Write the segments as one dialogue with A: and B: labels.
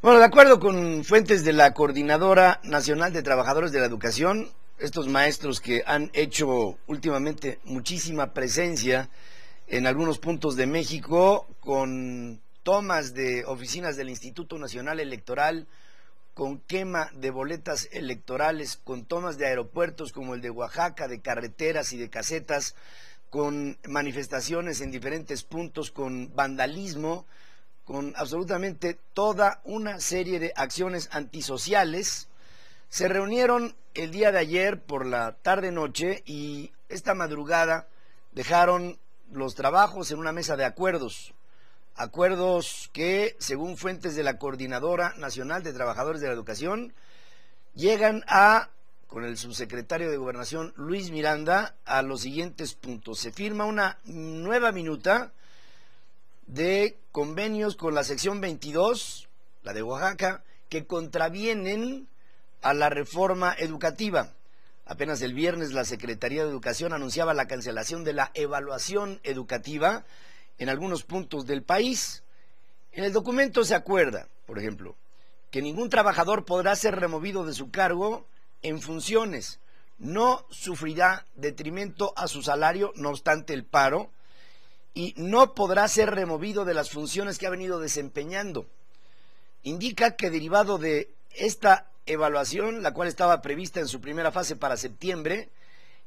A: Bueno, de acuerdo con fuentes de la Coordinadora Nacional de Trabajadores de la Educación, estos maestros que han hecho últimamente muchísima presencia en algunos puntos de México, con tomas de oficinas del Instituto Nacional Electoral, con quema de boletas electorales, con tomas de aeropuertos como el de Oaxaca, de carreteras y de casetas, con manifestaciones en diferentes puntos, con vandalismo, con absolutamente toda una serie de acciones antisociales. Se reunieron el día de ayer por la tarde-noche y esta madrugada dejaron los trabajos en una mesa de acuerdos. Acuerdos que, según fuentes de la Coordinadora Nacional de Trabajadores de la Educación, llegan con el subsecretario de Gobernación, Luis Miranda, a los siguientes puntos. Se firma una nueva minuta de convenios con la sección 22, la de Oaxaca, que contravienen a la reforma educativa. Apenas el viernes la Secretaría de Educación anunciaba la cancelación de la evaluación educativa en algunos puntos del país. En el documento se acuerda, por ejemplo, que ningún trabajador podrá ser removido de su cargo en funciones, no sufrirá detrimento a su salario, no obstante el paro, y no podrá ser removido de las funciones que ha venido desempeñando. Indica que derivado de esta evaluación, la cual estaba prevista en su primera fase para septiembre,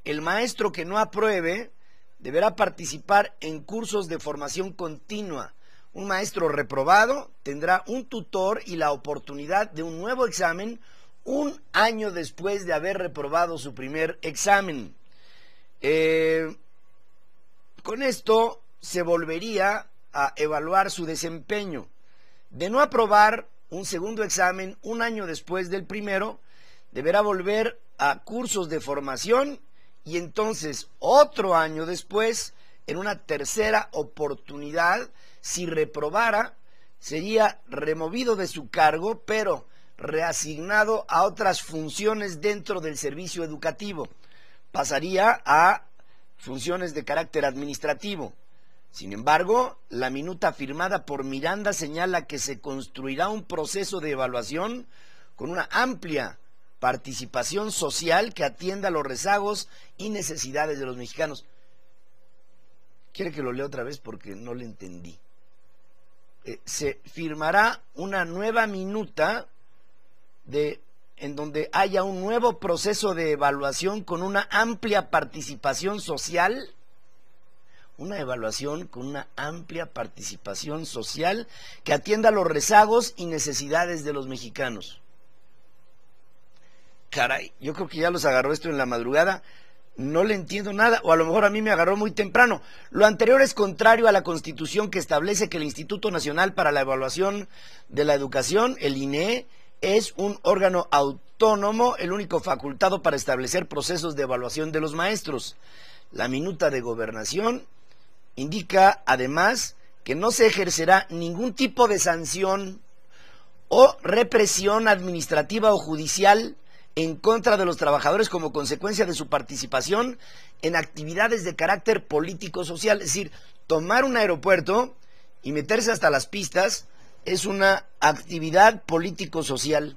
A: el maestro que no apruebe deberá participar en cursos de formación continua. Un maestro reprobado tendrá un tutor y la oportunidad de un nuevo examen un año después de haber reprobado su primer examen. Con esto se volvería a evaluar su desempeño. De no aprobar un segundo examen un año después del primero, deberá volver a cursos de formación y entonces otro año después, en una tercera oportunidad, si reprobara, sería removido de su cargo, pero reasignado a otras funciones dentro del servicio educativo. Pasaría a funciones de carácter administrativo. Sin embargo, la minuta firmada por Miranda señala que se construirá un proceso de evaluación con una amplia participación social que atienda los rezagos y necesidades de los mexicanos. ¿Quiere que lo lea otra vez? Porque no le entendí. Se firmará una nueva minuta en donde haya un nuevo proceso de evaluación con una amplia participación social. Una evaluación con una amplia participación social que atienda los rezagos y necesidades de los mexicanos. Caray, yo creo que ya los agarró esto en la madrugada, no le entiendo nada, o a lo mejor a mí me agarró muy temprano. Lo anterior es contrario a la Constitución, que establece que el Instituto Nacional para la Evaluación de la Educación, el INEE, es un órgano autónomo, el único facultado para establecer procesos de evaluación de los maestros. La minuta de Gobernación indica además que no se ejercerá ningún tipo de sanción o represión administrativa o judicial en contra de los trabajadores como consecuencia de su participación en actividades de carácter político-social. Es decir, tomar un aeropuerto y meterse hasta las pistas es una actividad político-social.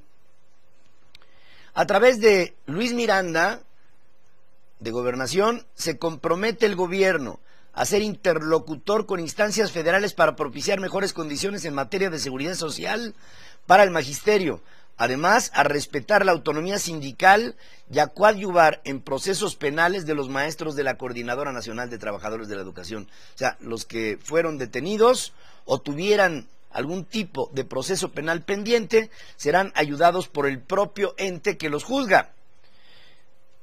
A: A través de Luis Miranda, de Gobernación, se compromete el gobierno a ser interlocutor con instancias federales para propiciar mejores condiciones en materia de seguridad social para el magisterio. Además, a respetar la autonomía sindical y a coadyuvar en procesos penales de los maestros de la Coordinadora Nacional de Trabajadores de la Educación. O sea, los que fueron detenidos o tuvieran algún tipo de proceso penal pendiente serán ayudados por el propio ente que los juzga.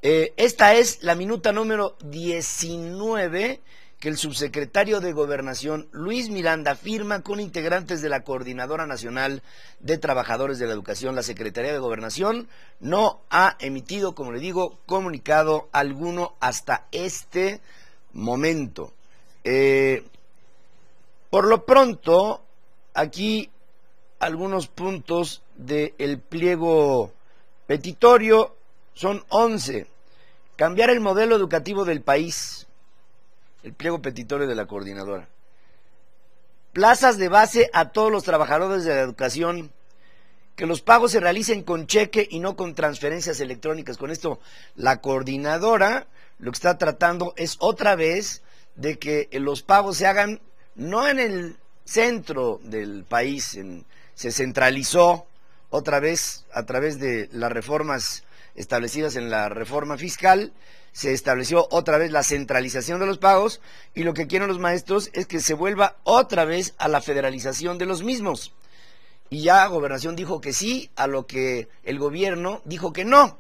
A: Esta es la minuta número 19 que el subsecretario de Gobernación, Luis Miranda, firma con integrantes de la Coordinadora Nacional de Trabajadores de la Educación. La Secretaría de Gobernación no ha emitido, como le digo, comunicado alguno hasta este momento. Por lo pronto, aquí algunos puntos del pliego petitorio, son 11. Cambiar el modelo educativo del país. El pliego petitorio de la coordinadora. Plazas de base a todos los trabajadores de la educación. que los pagos se realicen con cheque y no con transferencias electrónicas. Con esto, la coordinadora lo que está tratando es otra vez de que los pagos se hagan no en el centro del país, se centralizó otra vez a través de las reformas establecidas en la reforma fiscal, se estableció otra vez la centralización de los pagos, y lo que quieren los maestros es que se vuelva otra vez a la federalización de los mismos. Y ya Gobernación dijo que sí, a lo que el gobierno dijo que no.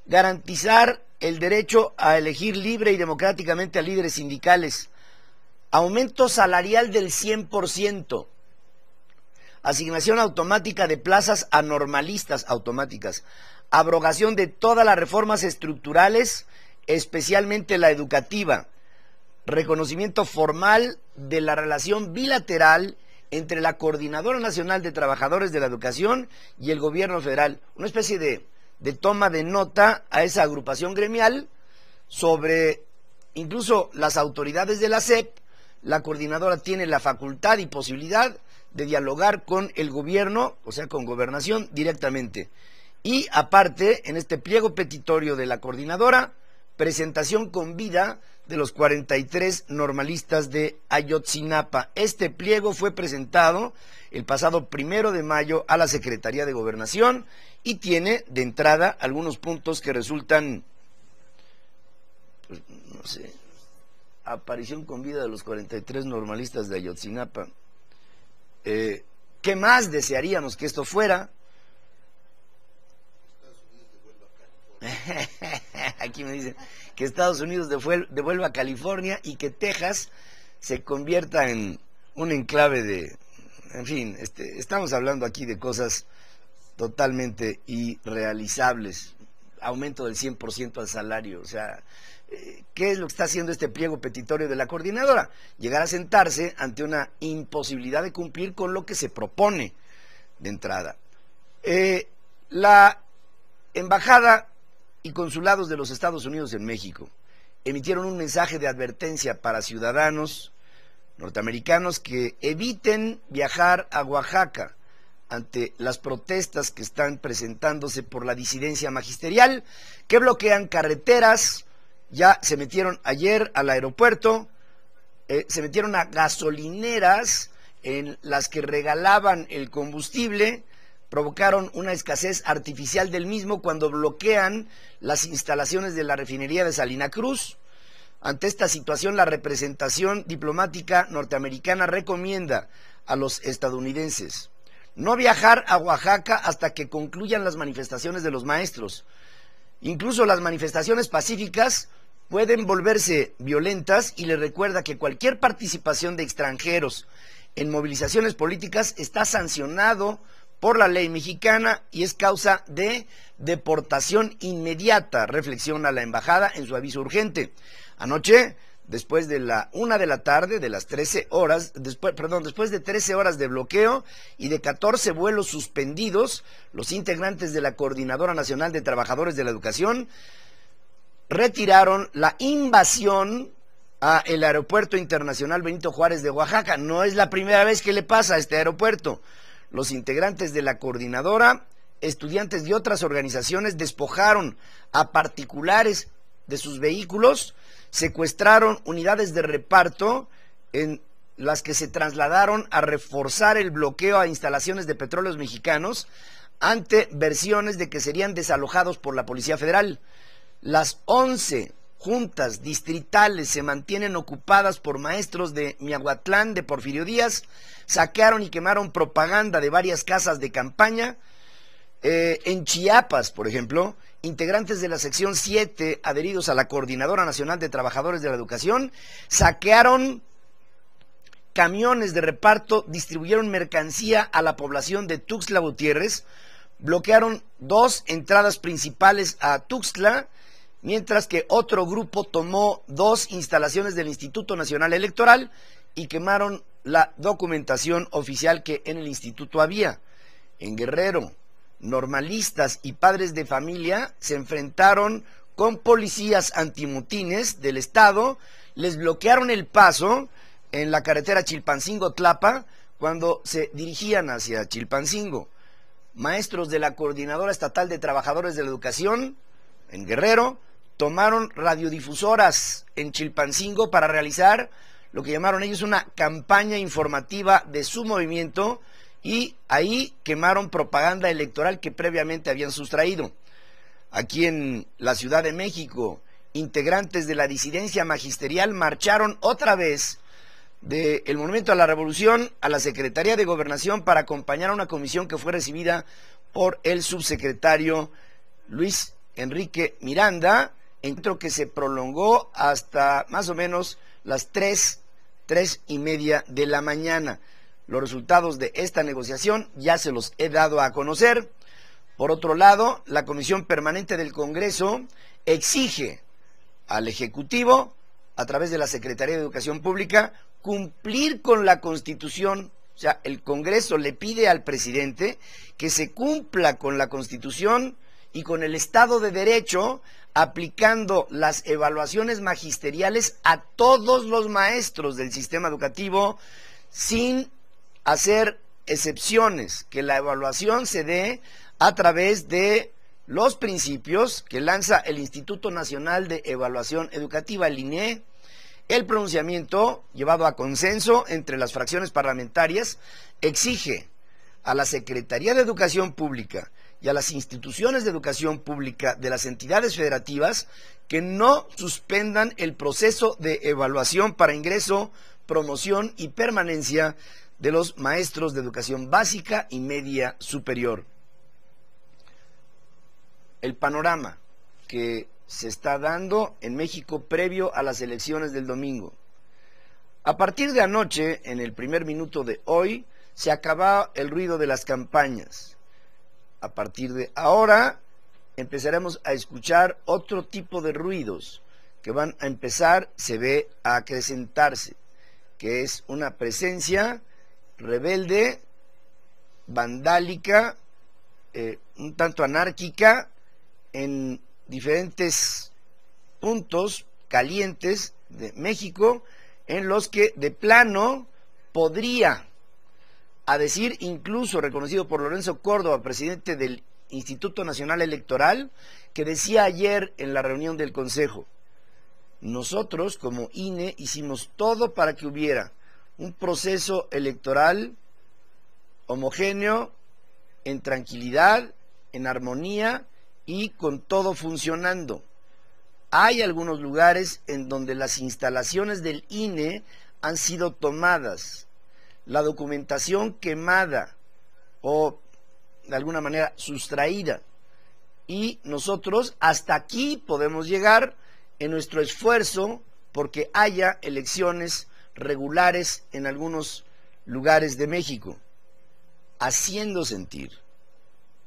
A: Garantizar el derecho a elegir libre y democráticamente a líderes sindicales. Aumento salarial del 100%. Asignación automática de plazas anormalistas automáticas. Abrogación de todas las reformas estructurales, especialmente la educativa. Reconocimiento formal de la relación bilateral entre la Coordinadora Nacional de Trabajadores de la Educación y el gobierno federal. Una especie de toma de nota a esa agrupación gremial sobre incluso las autoridades de la SEP. La coordinadora tiene la facultad y posibilidad de dialogar con el gobierno, o sea, con Gobernación directamente. Y aparte, en este pliego petitorio de la coordinadora, presentación con vida de los 43 normalistas de Ayotzinapa. Este pliego fue presentado el pasado 1 de mayo a la Secretaría de Gobernación y tiene de entrada algunos puntos que resultan, pues, no sé, aparición con vida de los 43 normalistas de Ayotzinapa. ¿Qué más desearíamos que esto fuera? Aquí me dicen que Estados Unidos devuelva a California y que Texas se convierta en un enclave de... En fin, estamos hablando aquí de cosas totalmente irrealizables. Aumento del 100% al salario. O sea, ¿qué es lo que está haciendo este pliego petitorio de la coordinadora? Llegar a sentarse ante una imposibilidad de cumplir con lo que se propone de entrada. La embajada y consulados de los Estados Unidos en México emitieron un mensaje de advertencia para ciudadanos norteamericanos que eviten viajar a Oaxaca ante las protestas que están presentándose por la disidencia magisterial, que bloquean carreteras. Ya se metieron ayer al aeropuerto, se metieron a gasolineras en las que regalaban el combustible, provocaron una escasez artificial del mismo cuando bloquean las instalaciones de la refinería de Salina Cruz. Ante esta situación, la representación diplomática norteamericana recomienda a los estadounidenses no viajar a Oaxaca hasta que concluyan las manifestaciones de los maestros. Incluso las manifestaciones pacíficas pueden volverse violentas, y les recuerda que cualquier participación de extranjeros en movilizaciones políticas está sancionado por la ley mexicana y es causa de deportación inmediata, reflexiona la embajada en su aviso urgente. Anoche, después de la 1 de la tarde, de las 13 horas, después de 13 horas de bloqueo y de 14 vuelos suspendidos, los integrantes de la Coordinadora Nacional de Trabajadores de la Educación retiraron la invasión a el Aeropuerto Internacional Benito Juárez de Oaxaca. No es la primera vez que le pasa a este aeropuerto. Los integrantes de la coordinadora, estudiantes de otras organizaciones, despojaron a particulares de sus vehículos, secuestraron unidades de reparto en las que se trasladaron a reforzar el bloqueo a instalaciones de Petróleos Mexicanos ante versiones de que serían desalojados por la Policía Federal. Las 11 juntas distritales se mantienen ocupadas por maestros de Miahuatlán, de Porfirio Díaz. Saquearon y quemaron propaganda de varias casas de campaña. En Chiapas, por ejemplo, integrantes de la sección 7, adheridos a la Coordinadora Nacional de Trabajadores de la Educación, saquearon camiones de reparto, distribuyeron mercancía a la población de Tuxtla Gutiérrez, bloquearon 2 entradas principales a Tuxtla, mientras que otro grupo tomó 2 instalaciones del Instituto Nacional Electoral y quemaron la documentación oficial que en el instituto había. En Guerrero, normalistas y padres de familia se enfrentaron con policías antimotines del estado, les bloquearon el paso en la carretera Chilpancingo-Tlapa cuando se dirigían hacia Chilpancingo. maestros de la Coordinadora Estatal de Trabajadores de la Educación en Guerrero tomaron radiodifusoras en Chilpancingo para realizar lo que llamaron ellos una campaña informativa de su movimiento, y ahí quemaron propaganda electoral que previamente habían sustraído. Aquí en la Ciudad de México, integrantes de la disidencia magisterial marcharon otra vez del Monumento a la Revolución a la Secretaría de Gobernación para acompañar a una comisión que fue recibida por el subsecretario Luis Enrique Miranda, encuentro que se prolongó hasta más o menos las 3:30 de la mañana. Los resultados de esta negociación ya se los he dado a conocer. Por otro lado, la Comisión Permanente del Congreso exige al Ejecutivo, a través de la Secretaría de Educación Pública, cumplir con la Constitución. O sea, el Congreso le pide al presidente que se cumpla con la Constitución y con el Estado de Derecho, aplicando las evaluaciones magisteriales a todos los maestros del sistema educativo, sin hacer excepciones, que la evaluación se dé a través de los principios que lanza el Instituto Nacional de Evaluación Educativa, el INE. El pronunciamiento, llevado a consenso entre las fracciones parlamentarias, exige a la Secretaría de Educación Pública y a las instituciones de educación pública de las entidades federativas que no suspendan el proceso de evaluación para ingreso, promoción y permanencia de los maestros de educación básica y media superior. El panorama que se está dando en México previo a las elecciones del domingo. A partir de anoche, en el primer minuto de hoy, se acaba el ruido de las campañas. A partir de ahora, empezaremos a escuchar otro tipo de ruidos que van a empezar, se ve, a acrecentarse, que es una presencia rebelde, vandálica, un tanto anárquica, en diferentes puntos calientes de México, en los que de plano podría, a decir incluso reconocido por Lorenzo Córdoba, presidente del Instituto Nacional Electoral, que decía ayer en la reunión del Consejo: nosotros como INE hicimos todo para que hubiera un proceso electoral homogéneo, en tranquilidad, en armonía y con todo funcionando. Hay algunos lugares en donde las instalaciones del INE han sido tomadas, la documentación quemada o de alguna manera sustraída, y nosotros hasta aquí podemos llegar en nuestro esfuerzo porque haya elecciones regulares en algunos lugares de México, haciendo sentir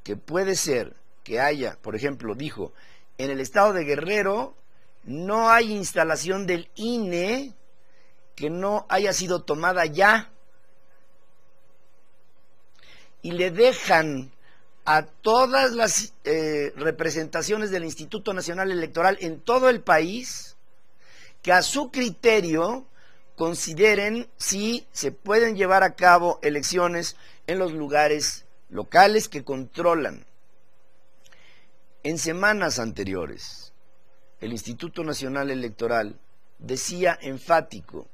A: que puede ser que haya, por ejemplo, dijo, en el estado de Guerrero no hay instalación del INE que no haya sido tomada ya, y le dejan a todas las representaciones del Instituto Nacional Electoral en todo el país que a su criterio consideren si se pueden llevar a cabo elecciones en los lugares locales que controlan. En semanas anteriores, el Instituto Nacional Electoral decía enfático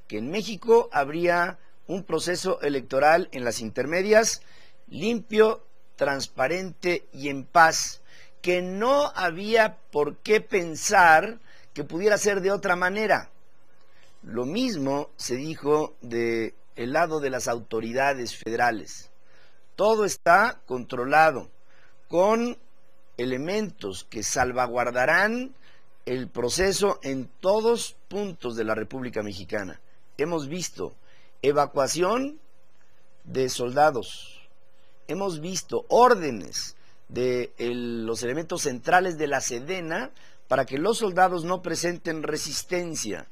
A: que en México habría un proceso electoral en las intermedias limpio, transparente y en paz, que no había por qué pensar que pudiera ser de otra manera. Lo mismo se dijo del lado de las autoridades federales. Todo está controlado con elementos que salvaguardarán el proceso en todos puntos de la República Mexicana. Hemos visto evacuación de soldados, hemos visto órdenes de los elementos centrales de la Sedena para que los soldados no presenten resistencia.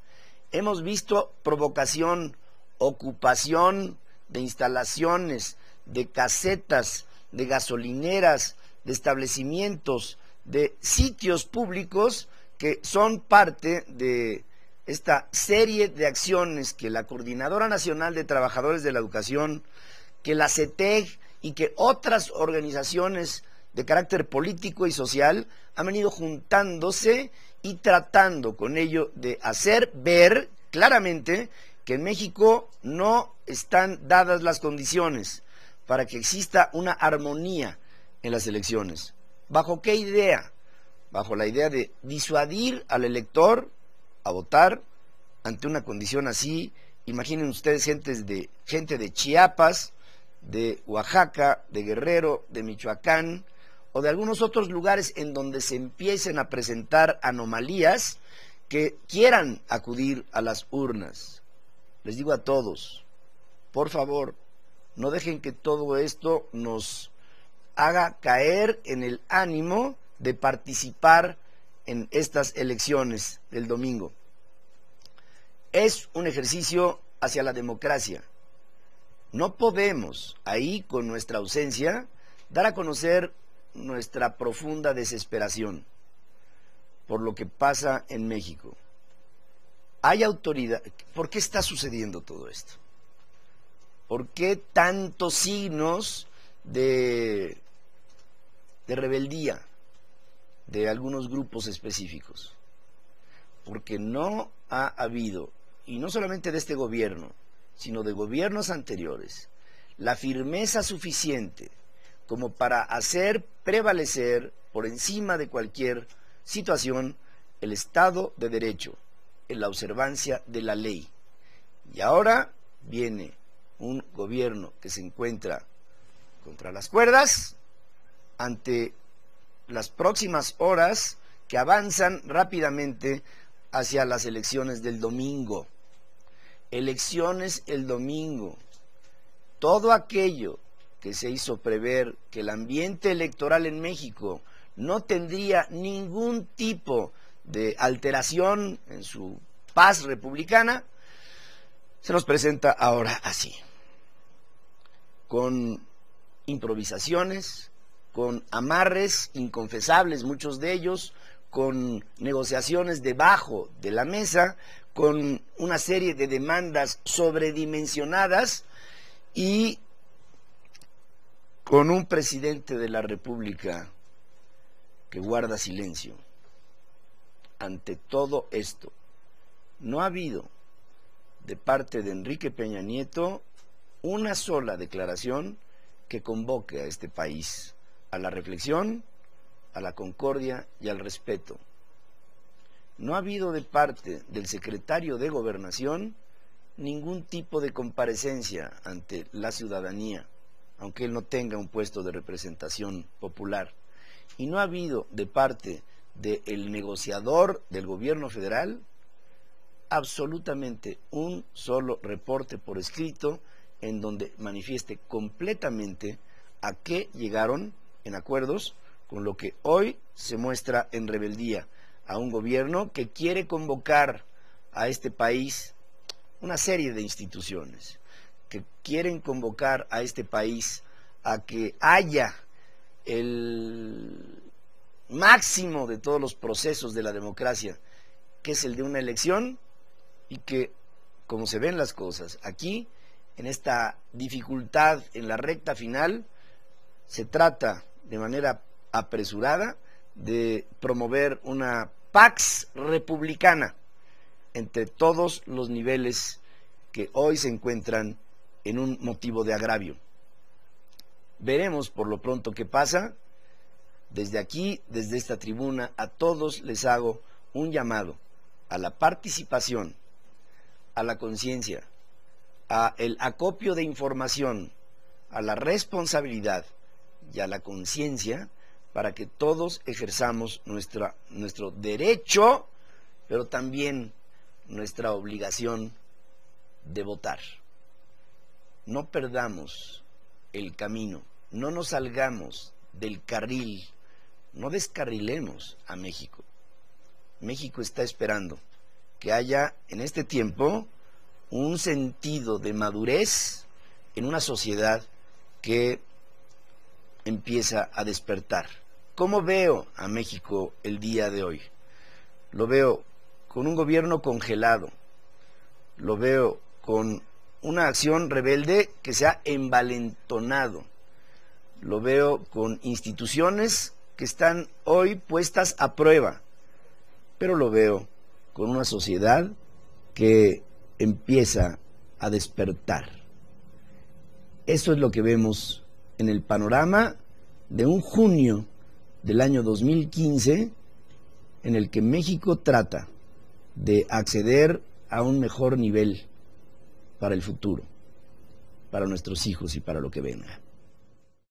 A: Hemos visto provocación, ocupación de instalaciones, de casetas, de gasolineras, de establecimientos, de sitios públicos que son parte de esta serie de acciones que la Coordinadora Nacional de Trabajadores de la Educación, que la CETEG y que otras organizaciones de carácter político y social han venido juntándose y tratando con ello de hacer ver claramente que en México no están dadas las condiciones para que exista una armonía en las elecciones. ¿Bajo qué idea? Bajo la idea de disuadir al elector a votar ante una condición así. Imaginen ustedes gente de Chiapas, de Oaxaca, de Guerrero, de Michoacán o de algunos otros lugares en donde se empiecen a presentar anomalías que quieran acudir a las urnas. Les digo a todos, por favor, no dejen que todo esto nos haga caer en el ánimo de participar en estas elecciones del domingo. Es un ejercicio hacia la democracia. No podemos ahí, con nuestra ausencia, dar a conocer nuestra profunda desesperación por lo que pasa en México. Hay autoridad. ¿Por qué está sucediendo todo esto? ¿Por qué tantos signos de rebeldía de algunos grupos específicos? Porque no ha habido, y no solamente de este gobierno, sino de gobiernos anteriores, la firmeza suficiente como para hacer prevalecer por encima de cualquier situación el Estado de Derecho, en la observancia de la ley. Y ahora viene un gobierno que se encuentra contra las cuerdas ante las próximas horas que avanzan rápidamente hacia las elecciones del domingo. Elecciones el domingo. Todo aquello que se hizo prever que el ambiente electoral en México no tendría ningún tipo de alteración en su paz republicana, se nos presenta ahora así, con improvisaciones, con amarres inconfesables, muchos de ellos, con negociaciones debajo de la mesa, con una serie de demandas sobredimensionadas y con un presidente de la República que guarda silencio. Ante todo esto, no ha habido de parte de Enrique Peña Nieto una sola declaración que convoque a este país a la reflexión, a la concordia y al respeto. No ha habido de parte del secretario de Gobernación ningún tipo de comparecencia ante la ciudadanía, aunque él no tenga un puesto de representación popular. Y no ha habido de parte del negociador del gobierno federal absolutamente un solo reporte por escrito en donde manifieste completamente a qué llegaron en acuerdos con lo que hoy se muestra en rebeldía a un gobierno que quiere convocar a este país una serie de instituciones, que quieren convocar a este país a que haya el máximo de todos los procesos de la democracia, que es el de una elección, y que, como se ven las cosas aquí, en esta dificultad en la recta final, se trata de manera apresurada de promover una pax republicana entre todos los niveles que hoy se encuentran en un motivo de agravio. Veremos por lo pronto qué pasa. Desde aquí, desde esta tribuna, a todos les hago un llamado a la participación, a la conciencia, a el acopio de información, a la responsabilidad y a la conciencia para que todos ejerzamos nuestro derecho, pero también nuestra obligación de votar. No perdamos el camino, no nos salgamos del carril, no descarrilemos a México. México está esperando que haya en este tiempo un sentido de madurez en una sociedad que empieza a despertar. ¿Cómo veo a México el día de hoy? Lo veo con un gobierno congelado, lo veo con una acción rebelde que se ha envalentonado, lo veo con instituciones que están hoy puestas a prueba, pero lo veo con una sociedad que empieza a despertar. Eso es lo que vemos en el panorama de un junio del año 2015, en el que México trata de acceder a un mejor nivel para el futuro, para nuestros hijos y para lo que venga.